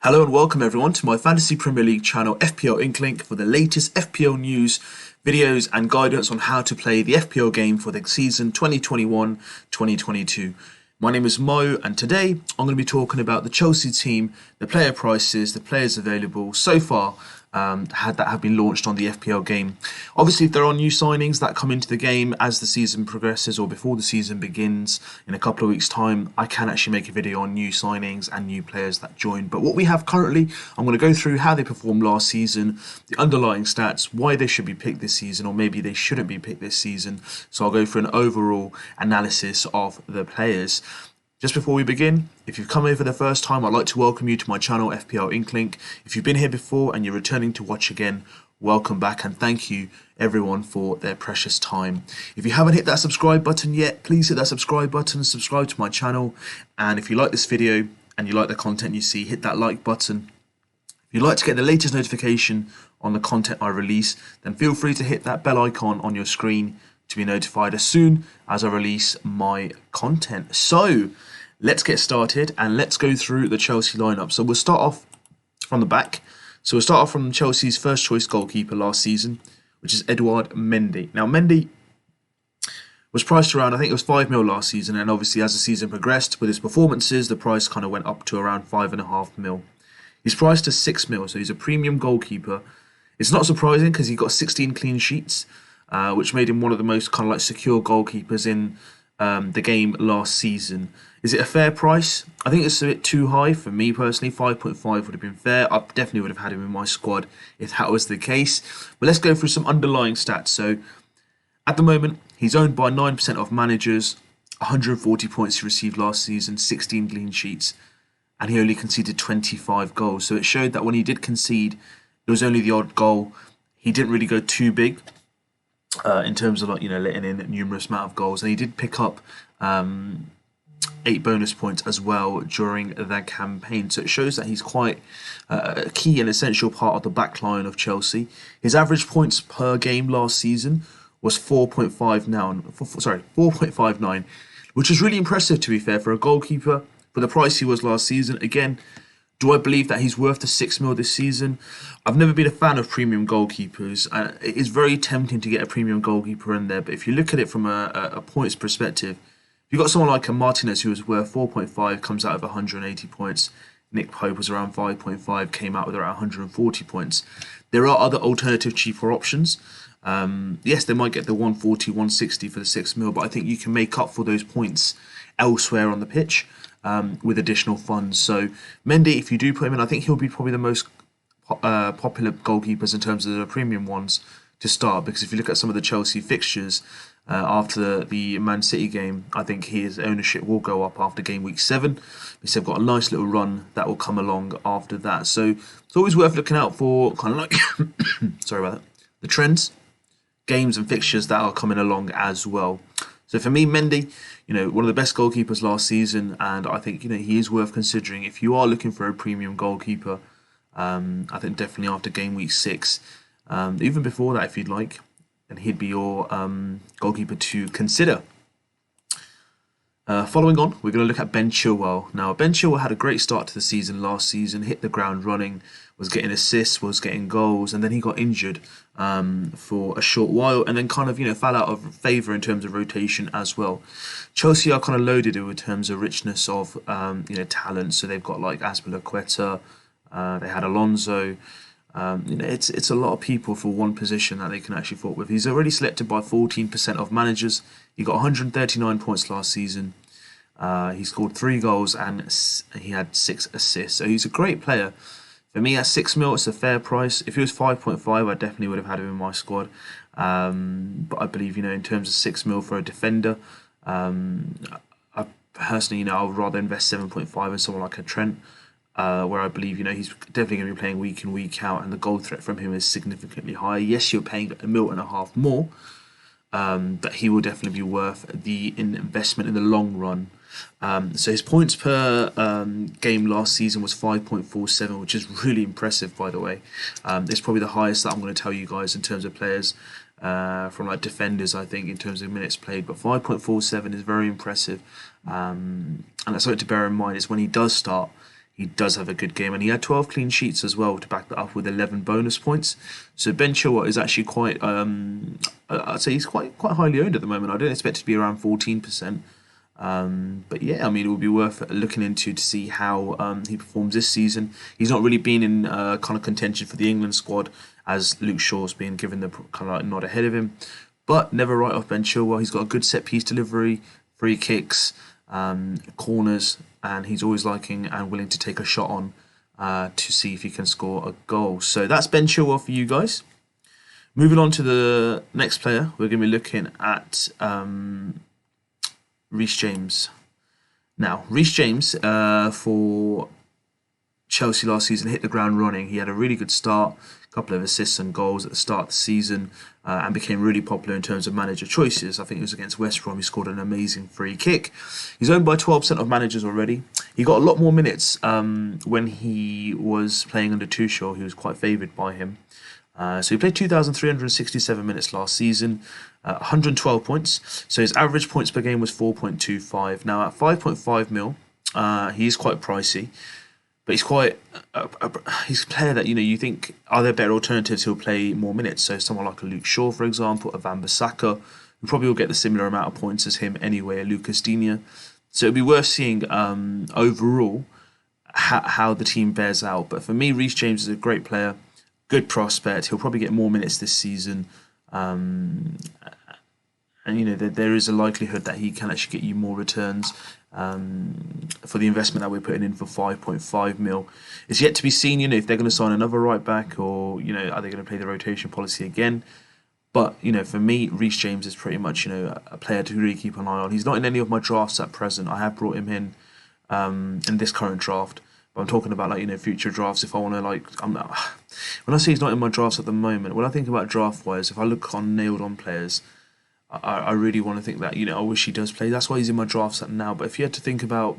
Hello and welcome everyone to my Fantasy Premier League channel FPL Inklink for the latest FPL news, videos and guidance on how to play the FPL game for the season 2021-2022. My name is Mo and today I'm going to be talking about the Chelsea team, the player prices, the players available so far that have been launched on the FPL game. Obviously, if there are new signings that come into the game as the season progresses or before the season begins in a couple of weeks' time, I can actually make a video on new signings and new players that join. But what we have currently, I'm going to go through how they performed last season, the underlying stats, why they should be picked this season, or maybe they shouldn't be picked this season. So I'll go through an overall analysis of the players. Just before we begin, if you've come here for the first time, I'd like to welcome you to my channel, FPL Inklink. If you've been here before and you're returning to watch again, welcome back and thank you everyone for their precious time. If you haven't hit that subscribe button yet, please hit that subscribe button, subscribe to my channel. And if you like this video and you like the content you see, hit that like button. If you'd like to get the latest notification on the content I release, then feel free to hit that bell icon on your screen to be notified as soon as I release my content. So let's get started and let's go through the Chelsea lineup. So we'll start off from the back. So we'll start off from Chelsea's first choice goalkeeper last season, which is Edouard Mendy. Now Mendy was priced around, I think it was 5 mil last season, and obviously as the season progressed with his performances, the price kind of went up to around 5.5 mil. He's priced to 6 mil, so he's a premium goalkeeper. It's not surprising because he got 16 clean sheets, which made him one of the most kind of like secure goalkeepers in the game last season. Is it a fair price? I think it's a bit too high for me personally. 5.5 would have been fair. I definitely would have had him in my squad if that was the case. But let's go through some underlying stats. So at the moment, he's owned by 9% of managers. 140 points he received last season, 16 clean sheets, and he only conceded 25 goals. So it showed that when he did concede, it was only the odd goal. He didn't really go too big in terms of letting in a numerous amount of goals, and he did pick up 8 bonus points as well during that campaign. So it shows that he's quite a key and essential part of the back line of Chelsea. His average points per game last season was 4.59, which is really impressive to be fair for a goalkeeper for the price he was last season. Again, do I believe that he's worth the 6 mil this season? I've never been a fan of premium goalkeepers. It is very tempting to get a premium goalkeeper in there, but if you look at it from a points perspective, if you've got someone like a Martinez who was worth 4.5, comes out of 180 points. Nick Pope was around 5.5, came out with around 140 points. There are other alternative cheaper options. Yes, they might get the 140, 160 for the 6 mil, but I think you can make up for those points elsewhere on the pitch with additional funds. So Mendy, if you do put him in, I think he'll be probably the most popular goalkeepers in terms of the premium ones to start, because if you look at some of the Chelsea fixtures after the Man City game, I think his ownership will go up after game week 7 because they've got a nice little run that will come along after that. So it's always worth looking out for kind of like sorry about that, the trends, games and fixtures that are coming along as well. So for me, Mendy, one of the best goalkeepers last season, and I think he is worth considering if you are looking for a premium goalkeeper. I think definitely after game week 6, even before that if you'd like, and he'd be your goalkeeper to consider. Following on, we're going to look at Ben Chilwell. Now, Ben Chilwell had a great start to the season last season, hit the ground running, was getting assists, was getting goals, and then he got injured for a short while, and then kind of fell out of favour in terms of rotation as well. Chelsea are kind of loaded in terms of richness of talent. So they've got like Azpilicueta, they had Alonso. It's a lot of people for one position that they can actually fault with. He's already selected by 14% of managers. He got 139 points last season. He scored 3 goals and he had 6 assists. So he's a great player. For me, at 6 mil, it's a fair price. If it was 5.5, I definitely would have had him in my squad. But I believe, in terms of 6 mil for a defender, I personally, I would rather invest 7.5 in someone like a Trent. Where I believe he's definitely going to be playing week in, week out, and the goal threat from him is significantly higher. Yes, you're paying £1.5 million more, but he will definitely be worth the investment in the long run. So his points per game last season was 5.47, which is really impressive, by the way. It's probably the highest that I'm going to tell you guys in terms of players from like defenders, I think, in terms of minutes played. But 5.47 is very impressive, and that's something to bear in mind. Is when he does start, he does have a good game, and he had 12 clean sheets as well to back that up with 11 bonus points. So Ben Chilwell is actually quite, I'd say he's quite highly owned at the moment. I don't expect it to be around 14%. But yeah, I mean, it would be worth looking into to see how he performs this season. He's not really been in kind of contention for the England squad, as Luke Shaw's been given the kind of like nod ahead of him. But never write off Ben Chilwell. He's got a good set piece delivery, free kicks, corners, and he's always liking and willing to take a shot on to see if he can score a goal. So that's Ben Chilwell for you guys. Moving on to the next player, we're going to be looking at Rhys James. Now, Rhys James for Chelsea last season hit the ground running. He had a really good start, a couple of assists and goals at the start of the season, and became really popular in terms of manager choices. I think it was against West Brom. He scored an amazing free kick. He's owned by 12% of managers already. He got a lot more minutes when he was playing under Tuchel. He was quite favoured by him. So he played 2,367 minutes last season, 112 points. So his average points per game was 4.25. Now at 5.5 mil, he is quite pricey. But he's quite he's a player that you think, are there better alternatives who'll play more minutes? So someone like a Luke Shaw, for example, a Wan-Bissaka, who probably will get the similar amount of points as him anyway, a Lucas Digne. So it'd be worth seeing overall how the team bears out. But for me, Rhys James is a great player, good prospect. He'll probably get more minutes this season. And there is a likelihood that he can actually get you more returns for the investment that we're putting in for 5.5 mil. It's yet to be seen, if they're going to sign another right back, or are they going to play the rotation policy again. But for me, Rhys James is pretty much a player to really keep an eye on. He's not in any of my drafts at present. I have brought him in this current draft. But I'm talking about future drafts. If I want to when I say he's not in my drafts at the moment, when I think about draft wise, if I look on nailed on players, I really want to think that I wish he does play. That's why he's in my drafts now. But if you had to think about,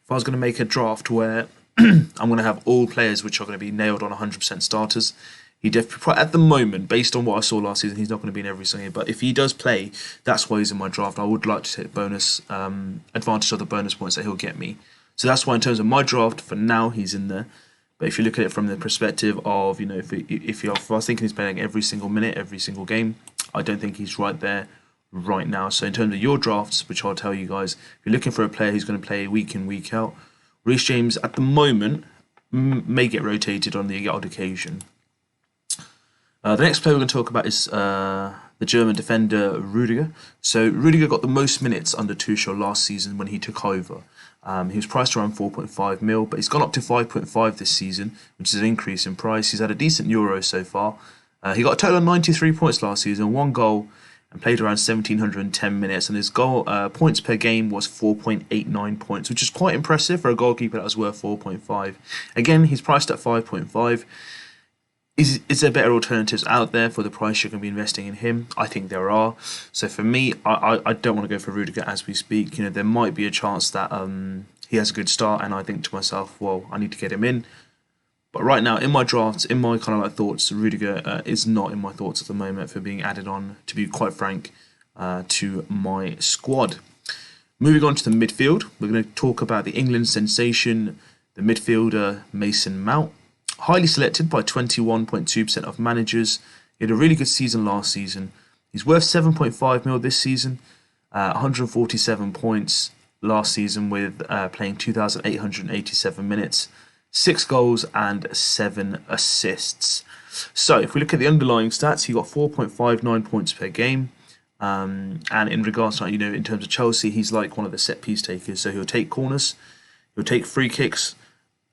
if I was going to make a draft where I'm going to have all players which are going to be nailed on 100% starters, he definitely, at the moment, based on what I saw last season, he's not going to be in every single game. But if he does play, that's why he's in my draft. I would like to take bonus advantage of the bonus points that he'll get me. So that's why in terms of my draft, for now, he's in there. But if you look at it from the perspective of, if I was thinking he's playing every single minute, every single game, I don't think he's right there right now. So in terms of your drafts, which I'll tell you guys, if you're looking for a player who's going to play week in, week out, Rhys James at the moment may get rotated on the odd occasion. The next player we're going to talk about is the German defender Rudiger. So Rudiger got the most minutes under Tuchel last season when he took over. He was priced around 4.5 mil, but he's gone up to 5.5 this season, which is an increase in price. He's had a decent Euro so far. He got a total of 93 points last season, 1 goal, and played around 1,710 minutes. And his goal points per game was 4.89 points, which is quite impressive for a goalkeeper that was worth 4.5. Again, he's priced at 5.5. Is there better alternatives out there for the price you're going to be investing in him? I think there are. So for me, I don't want to go for Rudiger as we speak. There might be a chance that he has a good start, and I think to myself, well, I need to get him in. But right now, in my drafts, in my kind of thoughts, Rudiger is not in my thoughts at the moment for being added on, to be quite frank, to my squad. Moving on to the midfield, we're going to talk about the England sensation, the midfielder Mason Mount. Highly selected by 21.2% of managers. He had a really good season last season. He's worth 7.5 mil this season, 147 points last season with playing 2,887 minutes, 6 goals and 7 assists. So if we look at the underlying stats, he got 4.59 points per game. And in regards to, in terms of Chelsea, he's like one of the set piece takers. So he'll take corners, he'll take free kicks,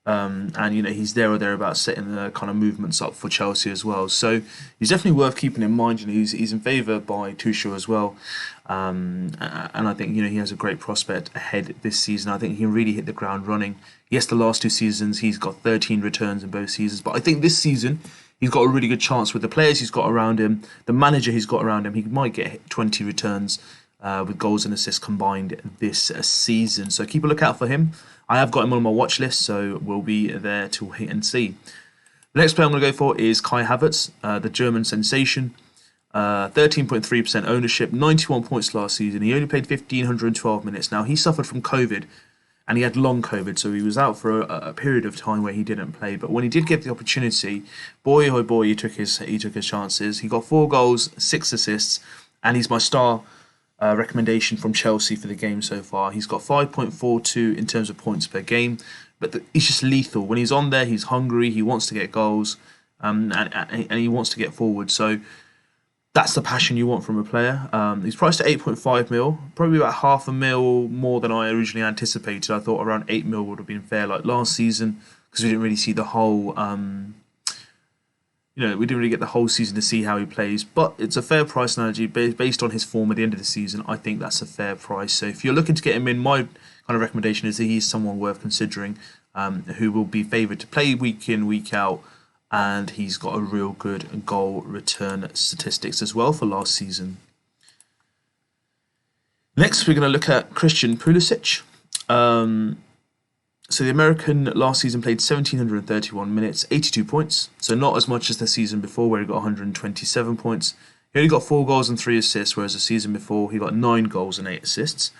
and he's there or thereabouts setting the kind of movements up for Chelsea as well. So he's definitely worth keeping in mind. He's in favour by Tuchel as well, and I think he has a great prospect ahead this season. I think he can really hit the ground running. Yes, the last 2 seasons he's got 13 returns in both seasons, but I think this season he's got a really good chance with the players he's got around him, the manager he's got around him. He might get 20 returns with goals and assists combined this season. So keep a lookout for him. I have got him on my watch list, so we'll be there to wait and see. The next player I'm going to go for is Kai Havertz, the German sensation. 13.3% ownership, 91 points last season. He only played 1,512 minutes. Now, he suffered from COVID and he had long COVID, so he was out for a period of time where he didn't play. But when he did get the opportunity, boy oh boy, he took his chances. He got 4 goals, 6 assists, and he's my star recommendation from Chelsea for the game so far. He's got 5.42 in terms of points per game, but he's just lethal. When he's on there, he's hungry. He wants to get goals, and he wants to get forward. So that's the passion you want from a player. He's priced at 8.5 mil, probably about half a mil more than I originally anticipated. I thought around 8 mil would have been fair, like last season, because we didn't really see the whole. We didn't really get the whole season to see how he plays, but it's a fair price analogy based on his form at the end of the season. I think that's a fair price. So if you're looking to get him in, my kind of recommendation is that he's someone worth considering, who will be favoured to play week in, week out, and he's got a real good goal return statistics as well for last season. Next, we're going to look at Christian Pulisic. So the American last season played 1,731 minutes, 82 points. So not as much as the season before where he got 127 points. He only got 4 goals and 3 assists, whereas the season before he got 9 goals and 8 assists.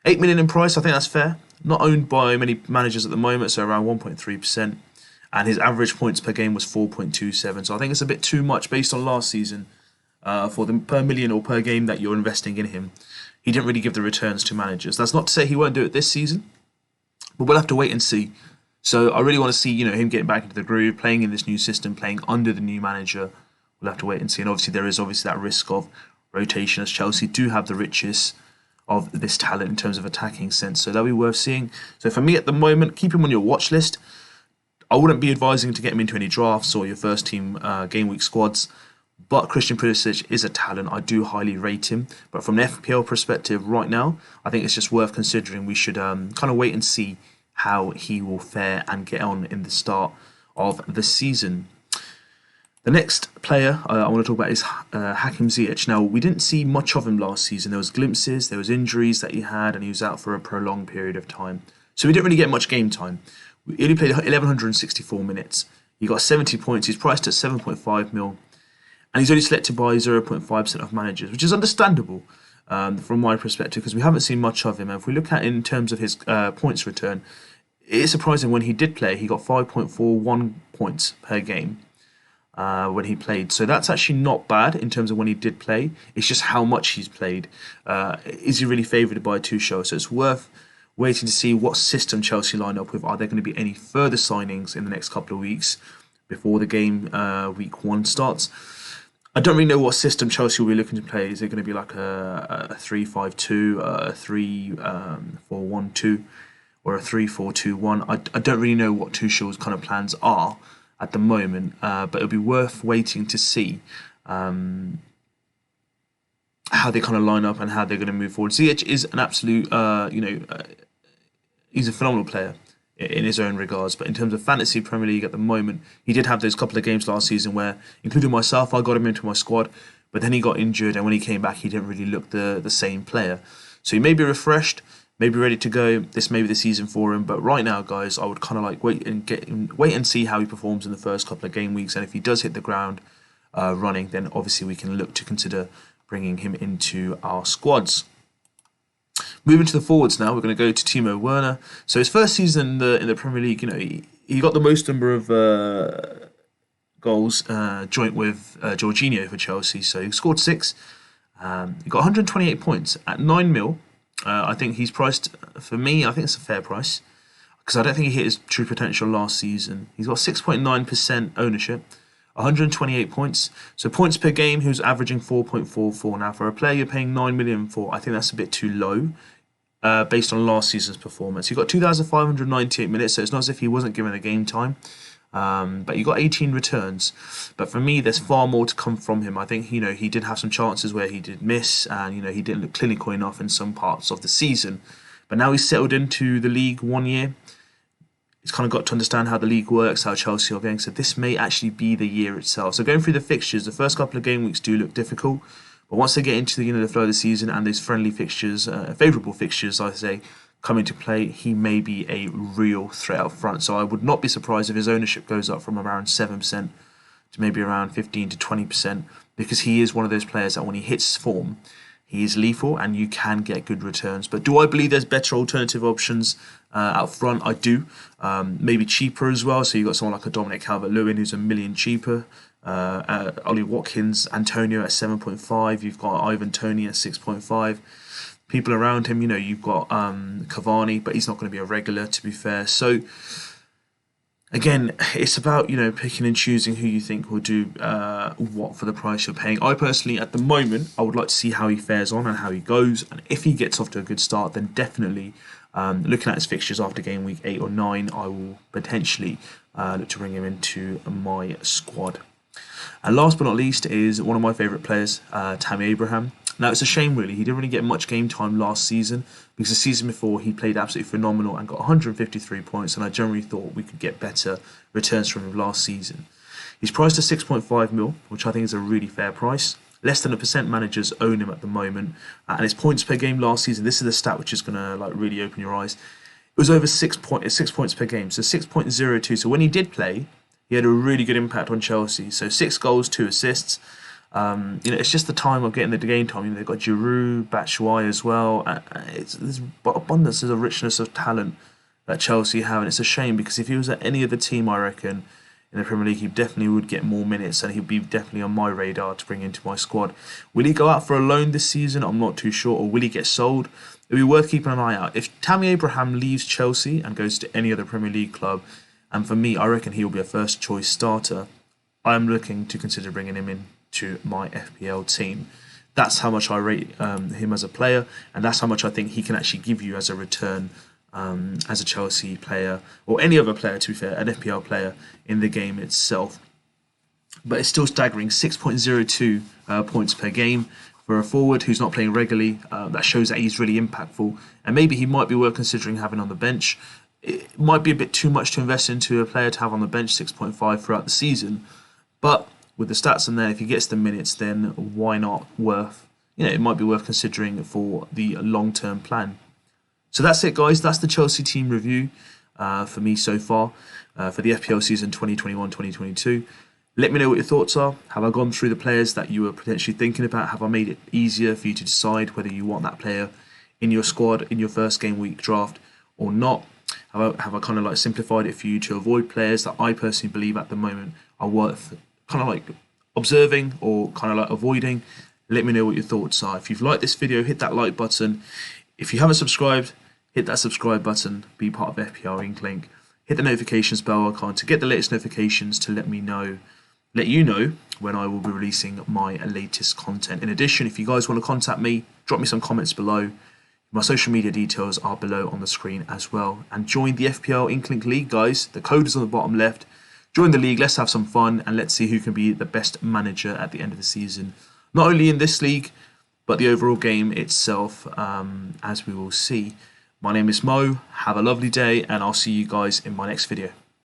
8 million in price, I think that's fair. Not owned by many managers at the moment, so around 1.3%. And his average points per game was 4.27. So I think it's a bit too much based on last season for the per million or per game that you're investing in him. He didn't really give the returns to managers. That's not to say he won't do it this season, but we'll have to wait and see. So I really want to see, him getting back into the groove, playing in this new system, playing under the new manager. We'll have to wait and see. And obviously there is that risk of rotation, as Chelsea do have the richest of this talent in terms of attacking sense. So that'll be worth seeing. So for me at the moment, keep him on your watch list. I wouldn't be advising to get him into any drafts or your first team game week squads. But Christian Pulisic is a talent. I do highly rate him. But from an FPL perspective right now, I think it's just worth considering. We should kind of wait and see how he will fare and get on in the start of the season. The next player I want to talk about is Hakim Ziyech. Now, we didn't see much of him last season. There was glimpses, there was injuries that he had, and he was out for a prolonged period of time. So we didn't really get much game time. He only played 1,164 minutes. He got 70 points. He's priced at 7.5 mil. And he's only selected by 0.5% of managers, which is understandable from my perspective because we haven't seen much of him. And if we look at it in terms of his points return, it is surprising when he did play, he got 5.41 points per game when he played. So that's actually not bad in terms of when he did play. It's just how much he's played. Is he really favoured by Tuchel? So it's worth waiting to see what system Chelsea line up with. Are there going to be any further signings in the next couple of weeks before the game week 1 starts? I don't really know what system Chelsea will be looking to play. Is it going to be like a 3-5-2, a 3-4-1-2, or a 3-4-2-1? I don't really know what Tuchel's kind of plans are at the moment, but it'll be worth waiting to see how they kind of line up and how they're going to move forward. Ziyech is an absolute, he's a phenomenal player in his own regards, but in terms of fantasy Premier League at the moment, he did have those couple of games last season where, including myself, I got him into my squad, but then he got injured, and when he came back, he didn't really look the same player. So he may be refreshed, maybe ready to go. This may be the season for him, but right now, guys, I would kind of like wait and see how he performs in the first couple of game weeks, and if he does hit the ground running, then obviously we can look to consider bringing him into our squads. Moving to the forwards now, we're going to go to Timo Werner. So his first season in the Premier League, he got the most number of goals joint with Jorginho for Chelsea. So he scored 6. He got 128 points at 9 mil. I think he's priced, for me, I think it's a fair price because I don't think he hit his true potential last season. He's got 6.9% ownership. 128 points. So points per game, he was averaging 4.44. Now, for a player you're paying 9 million for, I think that's a bit too low based on last season's performance. He got 2,598 minutes, so it's not as if he wasn't given the game time. But you got 18 returns. But for me, there's far more to come from him. I think, he did have some chances where he did miss and, he didn't look clinical enough in some parts of the season. But now he's settled into the league 1 year. He's kind of got to understand how the league works, how Chelsea are going. So this may actually be the year itself. So going through the fixtures, the first couple of game weeks do look difficult. But once they get into the flow of the season and those friendly fixtures, favourable fixtures, I say, come into play, he may be a real threat up front. So I would not be surprised if his ownership goes up from around 7% to maybe around 15 to 20%, because he is one of those players that when he hits form, he is lethal and you can get good returns. But do I believe there's better alternative options out front? I do. Maybe cheaper as well. So you've got someone like a Dominic Calvert-Lewin who's $1 million cheaper. Ollie Watkins, Antonio at 7.5. You've got Ivan Toney at 6.5. People around him, you've got Cavani, but he's not going to be a regular, to be fair. So again, it's about picking and choosing who you think will do what for the price you're paying. I personally, at the moment, I would like to see how he fares on and how he goes, and if he gets off to a good start, then definitely looking at his fixtures after game week 8 or 9, I will potentially look to bring him into my squad. And last but not least is one of my favourite players, Tammy Abraham. Now, it's a shame, really. He didn't really get much game time last season because the season before he played absolutely phenomenal and got 153 points, and I generally thought we could get better returns from him last season. He's priced at 6.5 mil, which I think is a really fair price. Less than 1% managers own him at the moment, and his points per game last season, this is the stat which is going to really open your eyes. It was over 6 points per game, so 6.02. So when he did play, he had a really good impact on Chelsea. So 6 goals, 2 assists. It's just the time of getting the game time. They've got Giroud, Batshuayi as well. There's abundance, there's a richness of talent that Chelsea have, and it's a shame because if he was at any other team, I reckon, in the Premier League, he definitely would get more minutes, and he'd be definitely on my radar to bring into my squad. Will he go out for a loan this season? I'm not too sure. Or will he get sold? It'll be worth keeping an eye out. If Tammy Abraham leaves Chelsea and goes to any other Premier League club, and for me, I reckon he will be a first choice starter, I'm looking to consider bringing him in to my FPL team. That's how much I rate him as a player, and that's how much I think he can actually give you as a return as a Chelsea player, or any other player, to be fair, an FPL player in the game itself. But it's still staggering, 6.02 points per game for a forward who's not playing regularly. That shows that he's really impactful, and maybe he might be worth considering having on the bench. It might be a bit too much to invest into a player to have on the bench, 6.5 throughout the season, but with the stats in there, if he gets the minutes, then why not it might be worth considering for the long-term plan. So that's it, guys. That's the Chelsea team review for me so far for the FPL season 2021-2022. Let me know what your thoughts are. Have I gone through the players that you were potentially thinking about? Have I made it easier for you to decide whether you want that player in your squad in your first game week draft or not? Have I kind of simplified it for you to avoid players that I personally believe at the moment are worth kind of observing or kind of avoiding? Let me know what your thoughts are. If you've liked this video, hit that like button. If you haven't subscribed, hit that subscribe button. Be part of FPL Inklink. Hit the notifications bell icon to get the latest notifications to let you know when I will be releasing my latest content. In addition, if you guys want to contact me, drop me some comments below. My social media details are below on the screen as well. And join the FPL Inklink League, guys. The code is on the bottom left. Join the league, let's have some fun, and let's see who can be the best manager at the end of the season. Not only in this league, but the overall game itself, as we will see. My name is Mo, have a lovely day, and I'll see you guys in my next video.